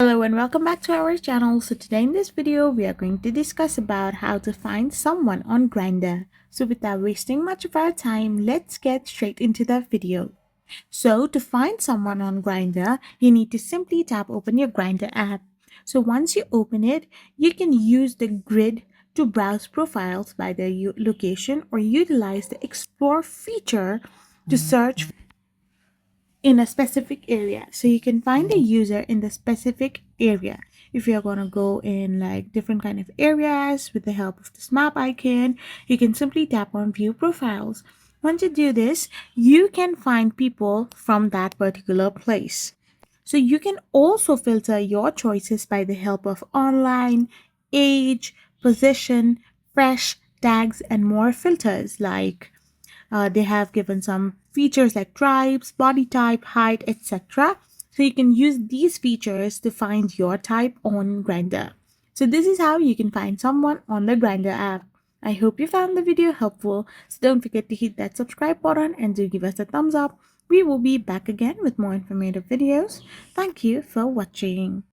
Hello and welcome back to our channel. So today in this video we are going to discuss about how to find someone on Grindr. So without wasting much of our time, let's get straight into the video. So to find someone on Grindr, you need to simply tap open your Grindr app. So once you open it, you can use the grid to browse profiles by their location or utilize the explore feature to search in a specific area. So you can find the user in the specific area. If you're going to go in like different kind of areas with the help of this map icon, you can simply tap on view profiles. Once you do this, you can find people from that particular place. So you can also filter your choices by the help of online, age, position, fresh, tags, and more filters like they have given some features like tribes, body type, height, etc. So you can use these features to find your type on Grindr. So this is how you can find someone on the Grindr app. I hope you found the video helpful. So don't forget to hit that subscribe button and do give us a thumbs up. We will be back again with more informative videos. Thank you for watching.